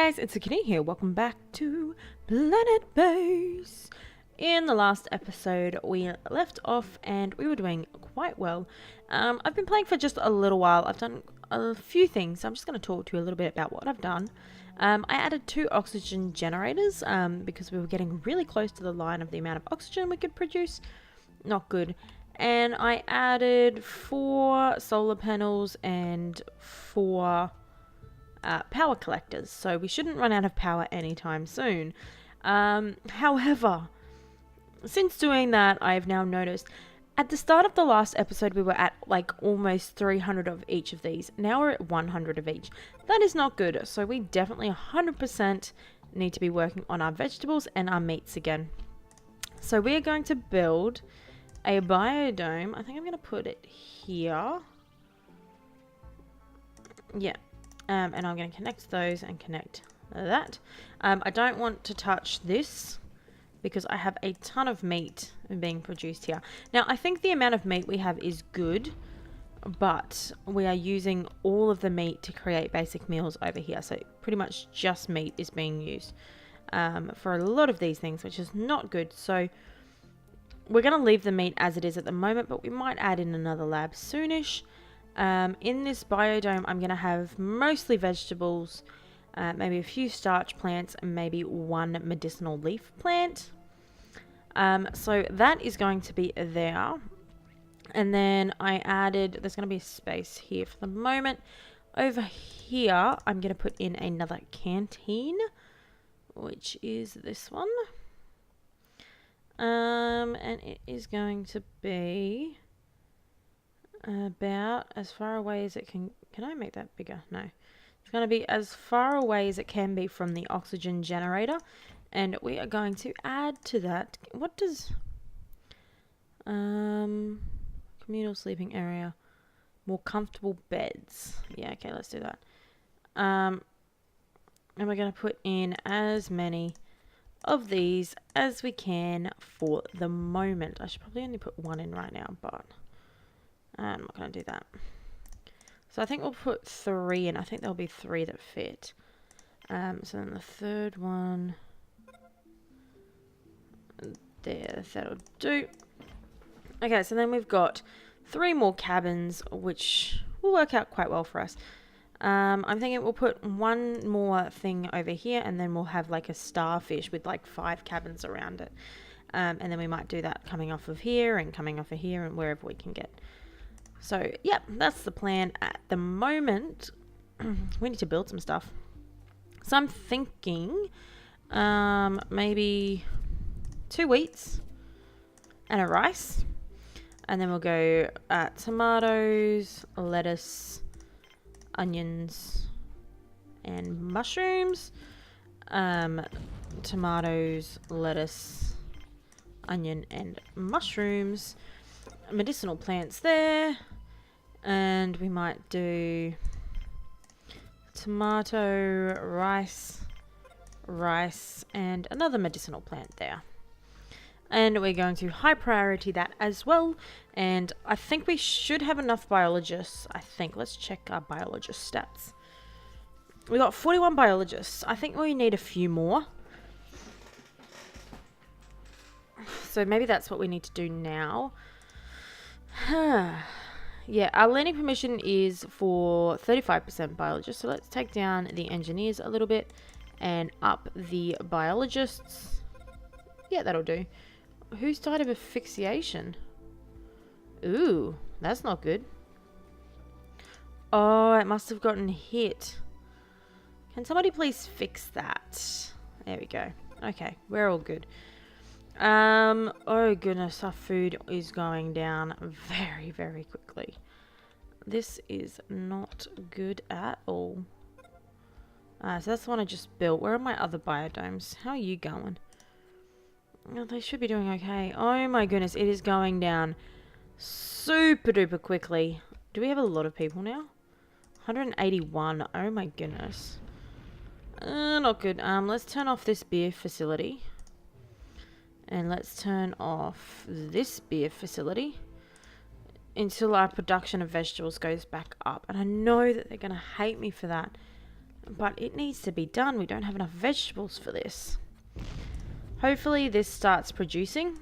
Guys, it's Akinea here. Welcome back to Planet Base. In the last episode, we left off and we were doing quite well. I've been playing for just a little while. I've done a few things. I'm just going to talk to you a little bit about what I've done. I added 2 oxygen generators because we were getting really close to the line of the amount of oxygen we could produce. Not good. And I added 4 solar panels and 4... power collectors, so we shouldn't run out of power anytime soon. However, since doing that, I've now noticed at the start of the last episode we were at like almost 300 of each of these. Now we're at 100 of each. That is not good, so we definitely 100% need to be working on our vegetables and our meats again. So we are going to build a biodome. I think I'm going to put it here. Yeah. And I'm going to connect those and connect that. I don't want to touch this because I have a ton of meat being produced here. Now, I think the amount of meat we have is good, but we are using all of the meat to create basic meals over here. So pretty much just meat is being used for a lot of these things, which is not good. So we're going to leave the meat as it is at the moment, but we might add in another lab soonish. In this biodome, I'm going to have mostly vegetables, maybe a few starch plants, and maybe 1 medicinal leaf plant. So that is going to be there. And then I added, there's going to be a space here for the moment. Over here, I'm going to put in another canteen, which is this one. And it is going to be about as far away as it can I make that bigger? No. It's going to be as far away as it can be from the oxygen generator, and we are going to add to that, what does communal sleeping area, more comfortable beds. Yeah, okay, let's do that. And we're going to put in as many of these as we can for the moment. I should probably only put 1 in right now, but I'm not going to do that. So I think we'll put 3 in. I think there'll be 3 that fit. So then the third one. There, that'll do. Okay, so then we've got 3 more cabins, which will work out quite well for us. I'm thinking we'll put 1 more thing over here, and then we'll have like a starfish with like 5 cabins around it. And then we might do that coming off of here and coming off of here and wherever we can get. So, yeah, that's the plan at the moment. We need to build some stuff. So I'm thinking maybe 2 wheats and a rice. And then we'll go tomatoes, lettuce, onions, and mushrooms. Tomatoes, lettuce, onion, and mushrooms. Medicinal plants there. And we might do tomato, rice, and another medicinal plant there. And we're going to high priority that as well. And I think we should have enough biologists. I think. Let's check our biologist stats. We got 41 biologists. I think we need a few more. So maybe that's what we need to do now. Yeah, our landing permission is for 35% biologists. So let's take down the engineers a little bit and up the biologists. Yeah, that'll do. Who's died of asphyxiation? Ooh, that's not good. Oh, it must have gotten hit. Can somebody please fix that? There we go. Okay, we're all good. Oh goodness, our food is going down very, very quickly. This is not good at all. So that's the one I just built. Where are my other biodomes? How are you going? Oh, they should be doing okay. Oh my goodness, it is going down super duper quickly. Do we have a lot of people now? 181. Oh my goodness. Not good. Let's turn off this beer facility. And let's turn off this beer facility until our production of vegetables goes back up. And I know that they're going to hate me for that. But it needs to be done. We don't have enough vegetables for this. Hopefully this starts producing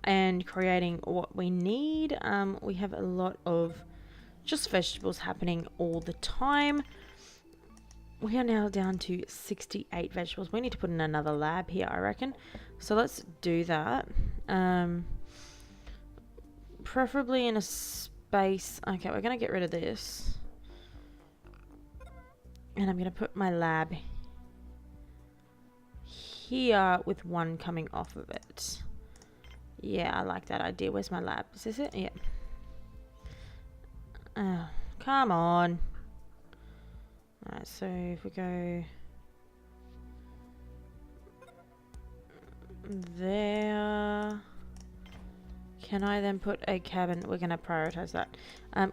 and creating what we need. We have a lot of just vegetables happening all the time. We are now down to 68 vegetables. We need to put in another lab here, I reckon. So let's do that. Preferably in a space. Okay, we're going to get rid of this. And I'm going to put my lab here with one coming off of it. Yeah, I like that idea. Where's my lab? Is this it? Yeah. Oh, come on. Alright, so if we go there, can I then put a cabin? We're going to prioritize that.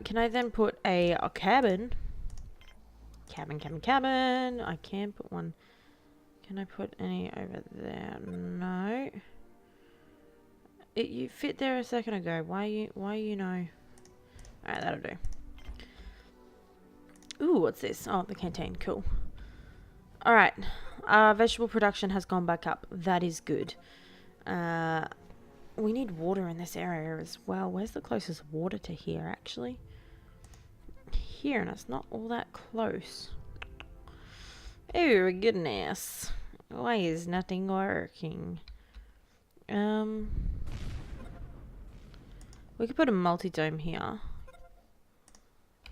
Can I then put a cabin? Cabin. I can put one. Can I put any over there? No. You fit there a second ago. Why you know? Alright, that'll do. Ooh, what's this? Oh, the canteen. Cool. Alright. Our vegetable production has gone back up. That is good. We need water in this area as well. Where's the closest water to here, actually? Here, and it's not all that close. Oh, goodness. Why is nothing working? We could put a multi-dome here.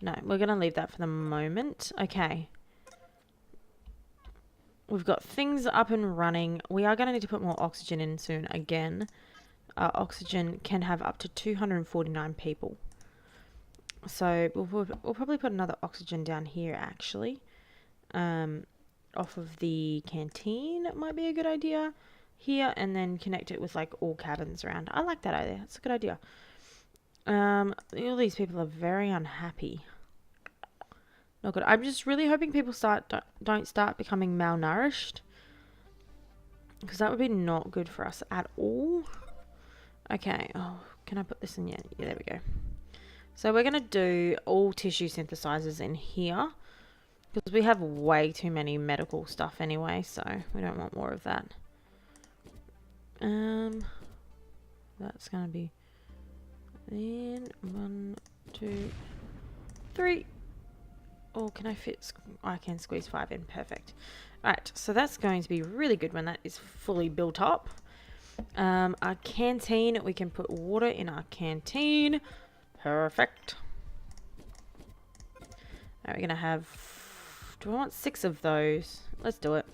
No, we're going to leave that for the moment. Okay. We've got things up and running. We are going to need to put more oxygen in soon again. Oxygen can have up to 249 people. So we'll probably put another oxygen down here, actually. Off of the canteen might be a good idea. Here, and then connect it with like all cabins around. I like that idea. It's a good idea. All these people are very unhappy. Not good. I'm just really hoping people don't start becoming malnourished, because that would be not good for us at all. Okay. Oh, can I put this in? Yeah, there we go. So we're going to do all tissue synthesizers in here, because we have way too many medical stuff anyway, so we don't want more of that. That's going to be in 1, 2, 3. Oh, can I fit? I can squeeze 5 in. Perfect. Alright, so that's going to be really good when that is fully built up. Our canteen, we can put water in our canteen. Perfect. Alright, we're going to have... Do I want 6 of those? Let's do it.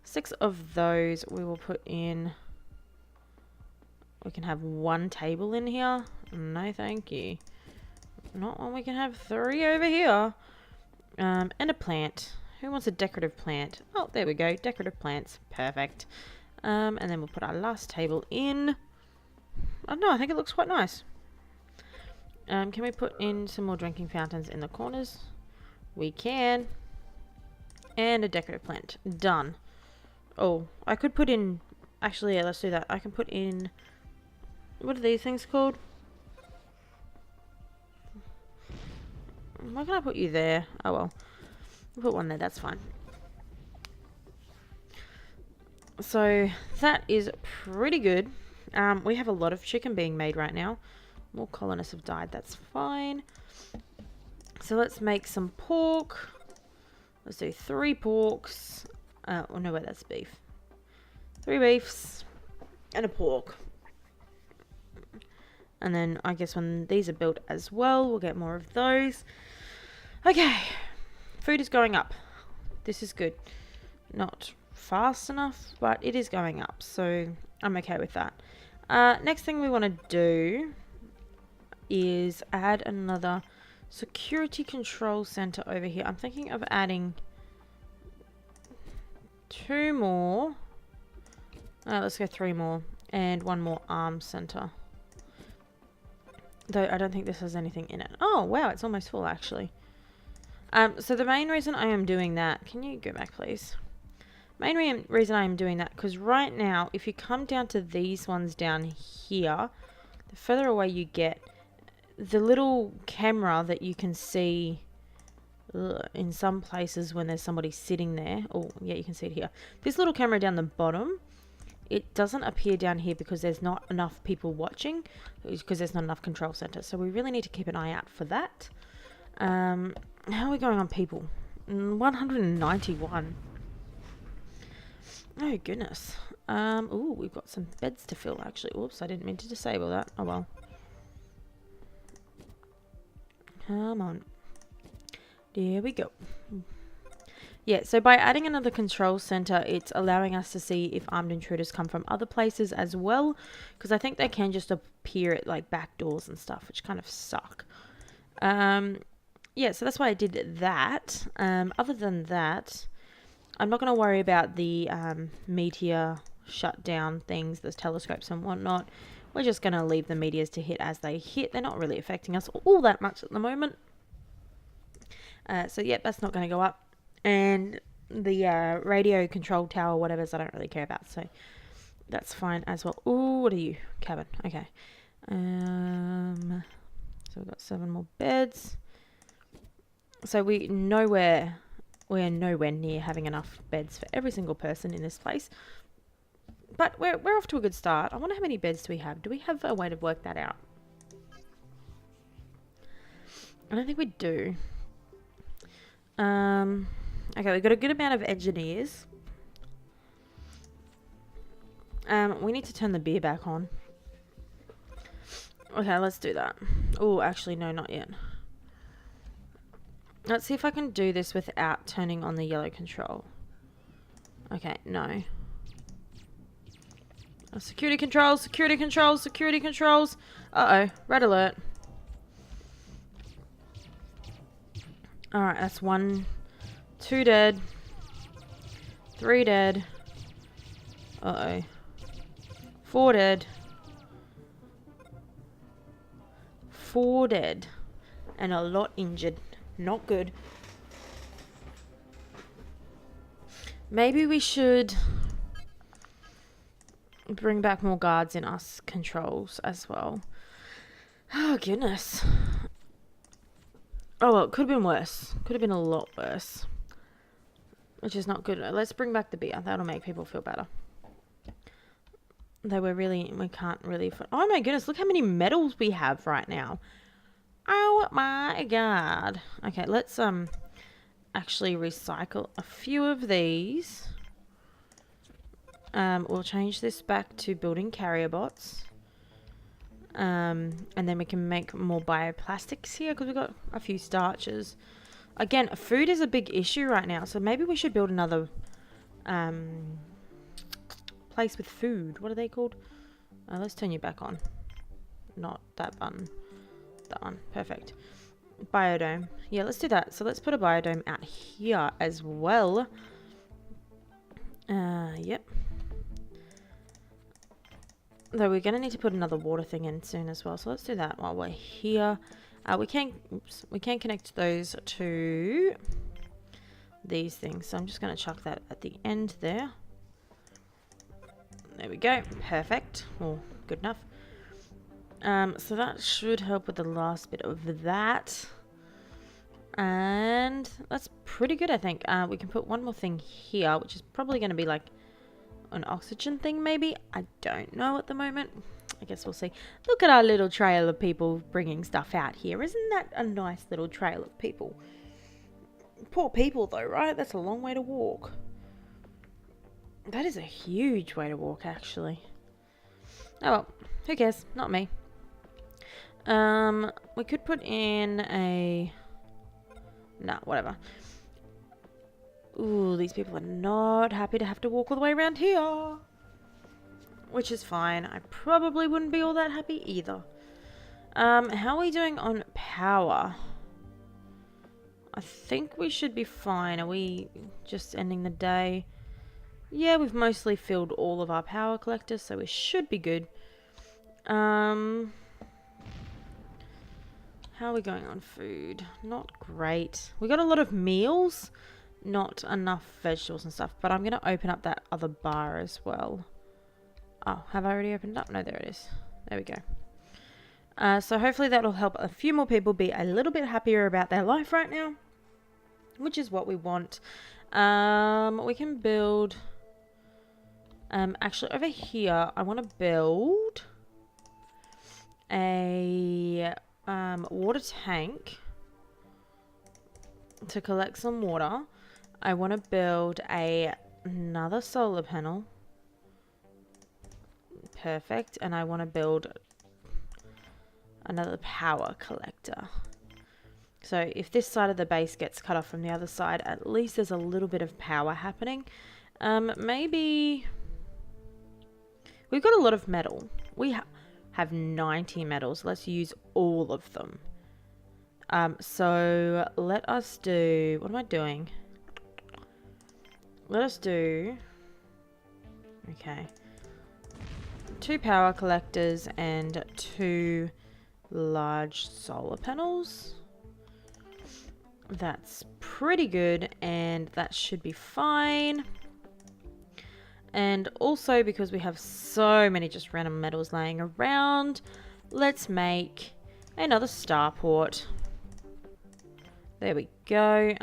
6 of those we will put in... We can have 1 table in here. No, thank you. Not one. We can have 3 over here. And a plant. Who wants a decorative plant? Oh, there we go. Decorative plants. Perfect. And then we'll put our last table in. I don't know. I think it looks quite nice. Can we put in some more drinking fountains in the corners? We can. And a decorative plant. Done. Oh, I could put in... Actually, yeah, let's do that. I can put in... What are these things called? Why can I put you there? Oh well. We'll put one there, that's fine. So, that is pretty good. We have a lot of chicken being made right now. More colonists have died, that's fine. So let's make some pork. Let's do 3 porks. Oh no, wait, that's beef. 3 beefs and a pork. And then I guess when these are built as well, we'll get more of those. Okay. Food is going up. This is good. Not fast enough, but it is going up. So I'm okay with that. Next thing we want to do is add another security control center over here. I'm thinking of adding 2 more. Let's go 3 more. And 1 more arms center. Though I don't think this has anything in it. Oh, wow, it's almost full, actually. So the main reason I am doing that... Can you go back, please? Main reason I am doing that, because right now, if you come down to these ones down here, the further away you get, the little camera that you can see, in some places when there's somebody sitting there. Oh, yeah, you can see it here. This little camera down the bottom, it doesn't appear down here because there's not enough people watching, because there's not enough control center. So we really need to keep an eye out for that. How are we going on people? 191. Oh, goodness. Ooh, we've got some beds to fill, actually. Oops, I didn't mean to disable that. Oh, well. Come on. There we go. Yeah, so by adding another control center, it's allowing us to see if armed intruders come from other places as well, because I think they can just appear at like back doors and stuff, which kind of suck. Yeah, so that's why I did that. Other than that, I'm not going to worry about the meteor shutdown things, the telescopes and whatnot. We're just going to leave the meteors to hit as they hit. They're not really affecting us all that much at the moment. So, yeah, that's not going to go up. And the radio control tower, whatever's, I don't really care about. So, that's fine as well. Ooh, what are you? Cabin. Okay. So, we've got 7 more beds. So, we're nowhere near having enough beds for every single person in this place. But we're off to a good start. I wonder how many beds do we have? Do we have a way to work that out? I don't think we do. Okay, we've got a good amount of engineers. We need to turn the beer back on. Okay, let's do that. Oh, actually, no, not yet. Let's see if I can do this without turning on the yellow control. Okay, no. Security controls, security controls, security controls. Uh-oh, red alert. Alright, that's 1. 2 dead. 3 dead. Uh-oh. 4 dead. 4 dead. And a lot injured. Not good. Maybe we should bring back more guards in us controls as well. Oh, goodness. Oh, well, it could have been worse. Could have been a lot worse. Which is not good. Let's bring back the beer. That'll make people feel better. Though we can't really... Oh, my goodness. Look how many medals we have right now. Oh, my God. Okay, let's actually recycle a few of these. We'll change this back to building carrier bots. And then we can make more bioplastics here because we've got a few starches. Again, food is a big issue right now, so maybe we should build another place with food. What are they called? Let's turn you back on. Not that button. That one. Perfect. Biodome. Yeah, let's do that. So let's put a biodome out here as well. Yep. Though we're going to need to put another water thing in soon as well. So let's do that while we're here. We can connect those to these things. So I'm just going to chuck that at the end there. There we go. Perfect. Well, good enough. So that should help with the last bit of that. And that's pretty good, I think. We can put one more thing here, which is probably going to be like an oxygen thing, maybe. I don't know at the moment. I guess we'll see. Look at our little trail of people bringing stuff out here. Isn't that a nice little trail of people? Poor people, though, right? That's a long way to walk. That is a huge way to walk, actually. Oh, well. Who cares? Not me. We could put in a... Nah, whatever. Ooh, these people are not happy to have to walk all the way around here. Which is fine. I probably wouldn't be all that happy either. How are we doing on power? I think we should be fine. Are we just ending the day? Yeah, we've mostly filled all of our power collectors, so we should be good. How are we going on food? Not great. We got a lot of meals. Not enough vegetables and stuff. But I'm going to open up that other bar as well. Oh, have I already opened it up? No, there it is. There we go. So hopefully that will help a few more people be a little bit happier about their life right now. which is what we want. We can build... actually, over here, I want to build a water tank to collect some water. I want to build another solar panel. Perfect. And I want to build another power collector. So if this side of the base gets cut off from the other side, at least there's a little bit of power happening. Maybe... We've got a lot of metal. We have 90 metals. Let's use all of them. So let us do... What am I doing? Let us do... Okay. 2 power collectors and 2 large solar panels. That's pretty good, and that should be fine. And also, because we have so many just random metals laying around, let's make another starport. There we go.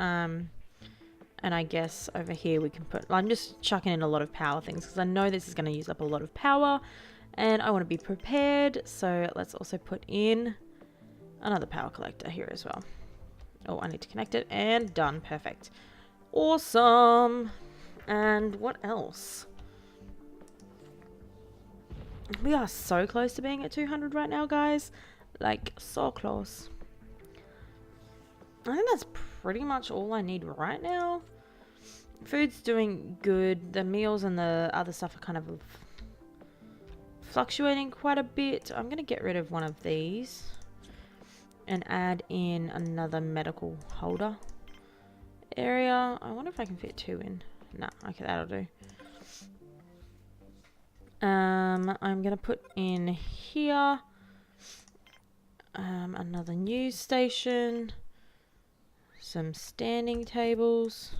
And I guess over here we can put... I'm just chucking in a lot of power things because I know this is going to use up a lot of power. And I want to be prepared. So let's also put in another power collector here as well. Oh, I need to connect it. And done. Perfect. Awesome. And what else? We are so close to being at 200 right now, guys. Like, so close. I think that's pretty much all I need right now. Food's doing good. The meals and the other stuff are kind of fluctuating quite a bit. I'm going to get rid of one of these and add in another medical holder area. I wonder if I can fit 2 in. No, okay, that'll do. I'm going to put in here another news station. Some standing tables.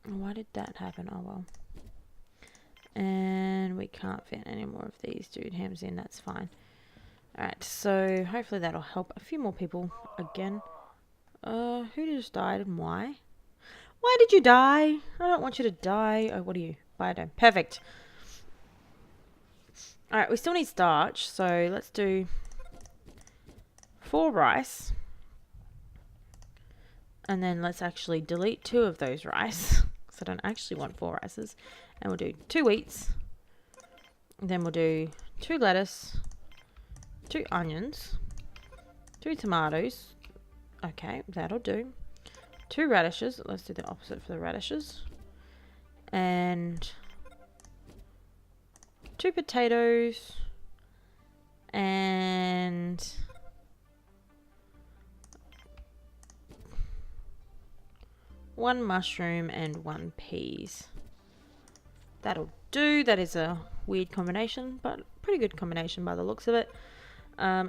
Why did that happen? Oh well. And we can't fit any more of these dude hams in. That's fine. Alright, so hopefully that'll help a few more people again. Who just died and why? Why did you die? I don't want you to die. Oh, what are you? Biodome. Perfect. Alright, we still need starch. So let's do 4 rice. And then let's actually delete 2 of those rice. Because I don't actually want 4 rices. And we'll do 2 wheats. And then we'll do 2 lettuce. 2 onions. 2 tomatoes. Okay, that'll do. 2 radishes. Let's do the opposite for the radishes. And 2 potatoes. And... one mushroom and 1 peas. That'll do. That is a weird combination, but pretty good combination by the looks of it.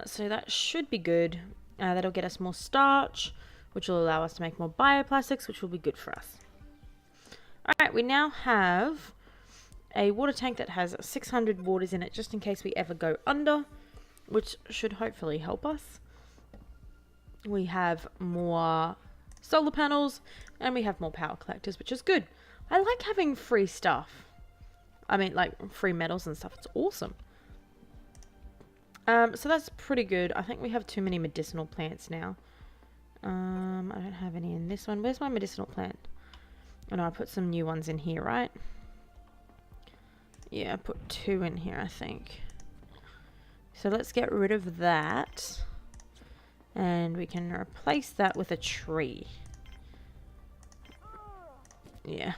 So that should be good. That'll get us more starch, which will allow us to make more bioplastics, which will be good for us. Alright, we now have a water tank that has 600 waters in it, just in case we ever go under, which should hopefully help us. We have more solar panels, and we have more power collectors, which is good. I like having free stuff. I mean, like, free metals and stuff. It's awesome. So that's pretty good. I think we have too many medicinal plants now. I don't have any in this one. Where's my medicinal plant? Oh no, I put some new ones in here, right? Yeah, I put 2 in here, I think. So let's get rid of that. And we can replace that with a tree. Yeah.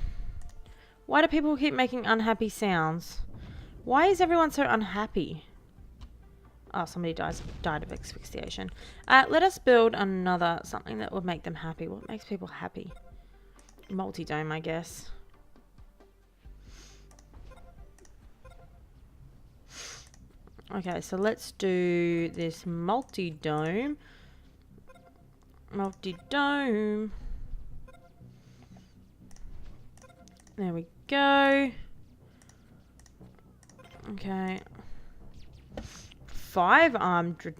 Why do people keep making unhappy sounds? Why is everyone so unhappy? Oh, somebody died of asphyxiation. Let us build another something that would make them happy. What makes people happy? Multi-dome, I guess. Okay, so let's do this multi-dome. Multi-dome. There we go. Okay. 5 armed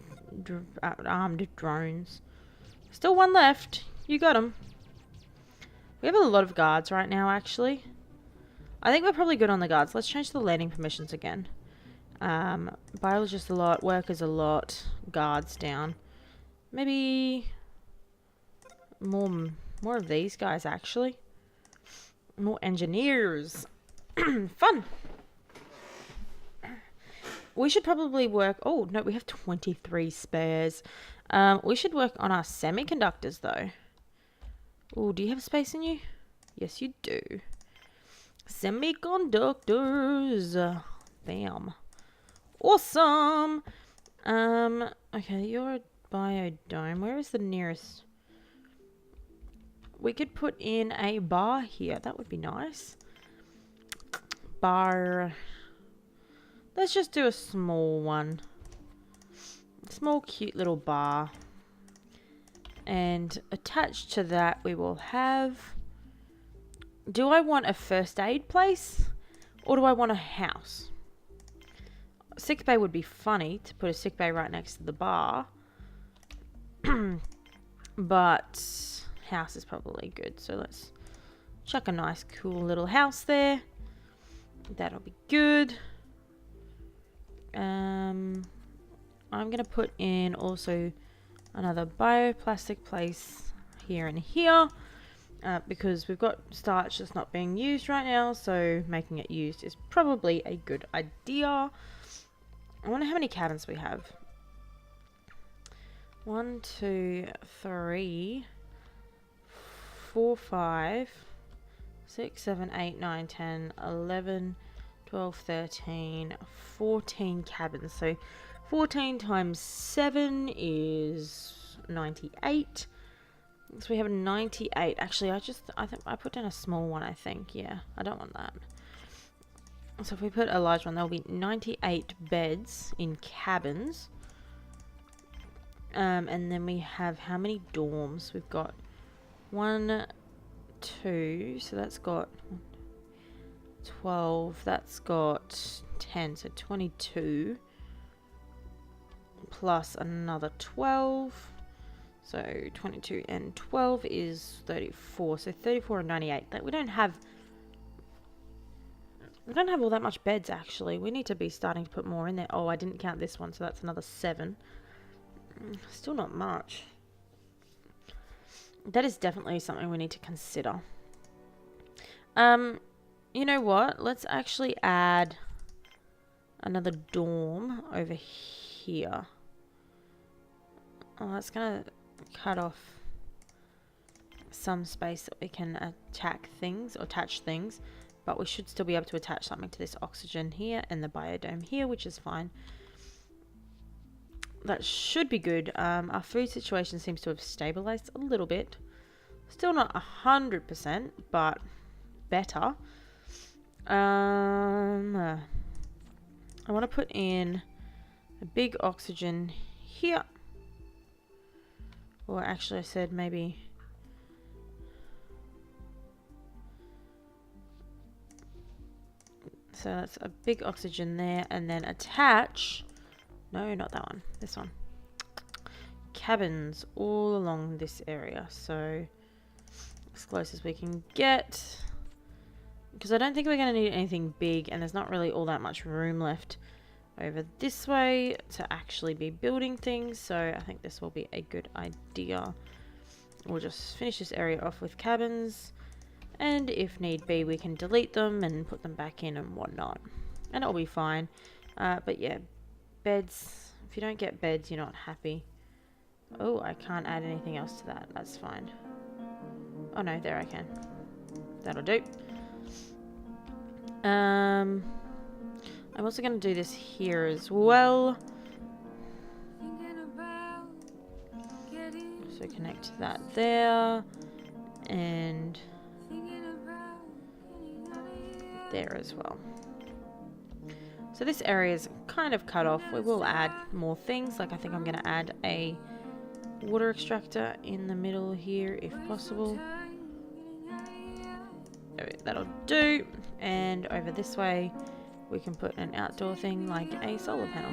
drones. Still 1 left. You got them. We have a lot of guards right now, actually. I think we're probably good on the guards. Let's change the landing permissions again. Biologists a lot, workers a lot, guards down. Maybe more of these guys, actually. More engineers. Fun. We should probably work... Oh, no, we have 23 spares. We should work on our semiconductors, though. Oh, do you have space in you? Yes, you do. Semiconductors. Bam. Awesome. Okay, you're a biodome. Where is the nearest? We could put in a bar here. That would be nice. Bar. Let's just do a small one. Small, cute little bar. And attached to that, we will have... Do I want a first aid place? Or do I want a house? Sick bay would be funny to put a sick bay right next to the bar. But house is probably good. So let's chuck a nice, cool little house there. That'll be good. I'm going to put in also another bioplastic place here and here. Because we've got starch that's not being used right now, so making it used is probably a good idea. I wonder how many cabins we have. 1, 2, 3, 4, 5, 6, 7, 8, 9, 10, 11, 12, 13, 14 cabins. So 14 times 7 is 98. So we have a 98. Actually, I think I put down a small one, I think. Yeah, I don't want that. So if we put a large one, there'll be 98 beds in cabins. And then we have how many dorms? We've got 1, 2, so that's got 12, that's got 10, so 22. Plus another 12. So 22 and 12 is 34. So 34 and 98. That we don't have all that much beds, actually. We need to be starting to put more in there. Oh, I didn't count this one, so that's another 7. Still not much. That is definitely something we need to consider. You know what? Let's actually add another dorm over here. Oh, that's gonna cut off some space that we can attach things, but we should still be able to attach something to this oxygen here and the biodome here, which is fine. That should be good. Our food situation seems to have stabilized a little bit. Still not 100%, but better. I want to put in a big oxygen here. Or actually I said maybe... So that's a big oxygen there, and then attach... No, not that one. This one. Cabins all along this area. So as close as we can get. Because I don't think we're going to need anything big, and there's not really all that much room left over this way to actually be building things. So I think this will be a good idea. We'll just finish this area off with cabins. And if need be, we can delete them and put them back in and whatnot. And it'll be fine. But yeah, beds. If you don't get beds, you're not happy. Oh, I can't add anything else to that. That's fine. Oh no, there I can. That'll do. I'm also going to do this here as well. So connect that there. And there as well. So this area is kind of cut off. We will add more things. Like I think I'm going to add a water extractor in the middle here if possible. That'll do. And over this way we can put an outdoor thing like a solar panel.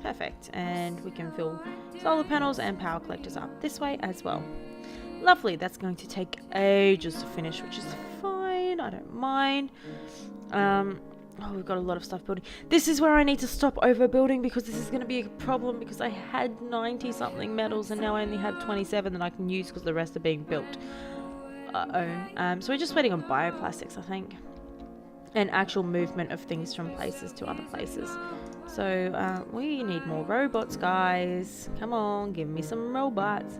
Perfect. And we can fill solar panels and power collectors up this way as well. Lovely. That's going to take ages to finish, which is fine. I don't mind. Oh, we've got a lot of stuff building. This is where I need to stop overbuilding, because this is going to be a problem, because I had 90 something metals and now I only have 27 that I can use because the rest are being built. So we're just waiting on bioplastics, I think, and actual movement of things from places to other places. So we need more robots, guys. Come on, give me some robots.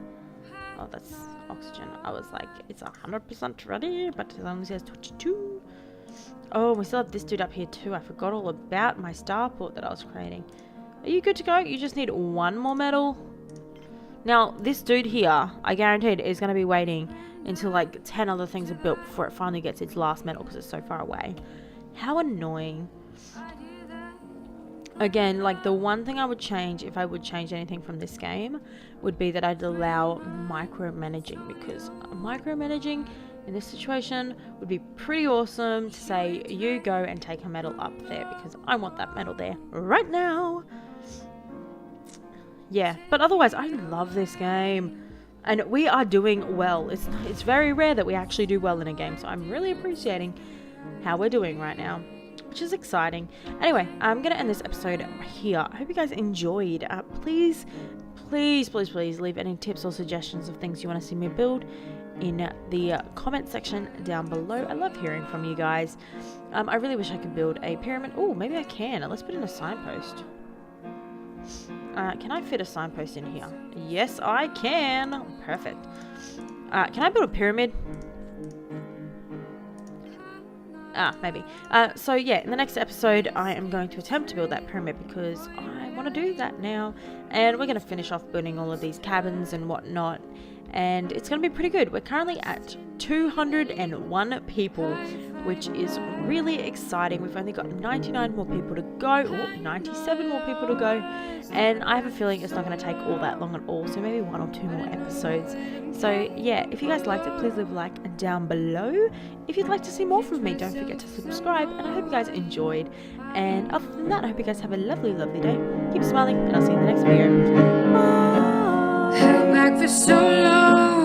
Oh, that's oxygen. I was like, it's 100% ready, but it only says 22. Oh, we still have this dude up here too. I forgot all about my starport that I was creating. Are you good to go? You just need one more metal. Now, this dude here, I guaranteed, is going to be waiting until like 10 other things are built before it finally gets its last metal, because it's so far away. How annoying. Again, like, the one thing I would change, if I would change anything from this game, would be that I'd allow micromanaging, because micromanaging in this situation would be pretty awesome to say, you go and take a metal up there, because I want that metal there right now. Yeah, but otherwise, I love this game. And we are doing well. It's very rare that we actually do well in a game, so I'm really appreciating how we're doing right now, which is exciting. Anyway, I'm going to end this episode here. I hope you guys enjoyed. Please leave any tips or suggestions of things you want to see me build in the comment section down below. I love hearing from you guys. I really wish I could build a pyramid. Oh, maybe I can. Let's put in a signpost. Can I fit a signpost in here? Yes, I can. Perfect. Can I build a pyramid? Maybe. So yeah, in the next episode, I am going to attempt to build that pyramid, because I want to do that now. And we're going to finish off building all of these cabins and whatnot. And it's going to be pretty good. We're currently at 201 people, which is really exciting. We've only got 99 more people to go, or 97 more people to go, and I have a feeling it's not going to take all that long at all, so maybe 1 or 2 more episodes. So yeah, if you guys liked it, please leave a like down below. If you'd like to see more from me, don't forget to subscribe, and I hope you guys enjoyed. And other than that, I hope you guys have a lovely day. Keep smiling, and I'll see you in the next video. Bye. Held back for so long.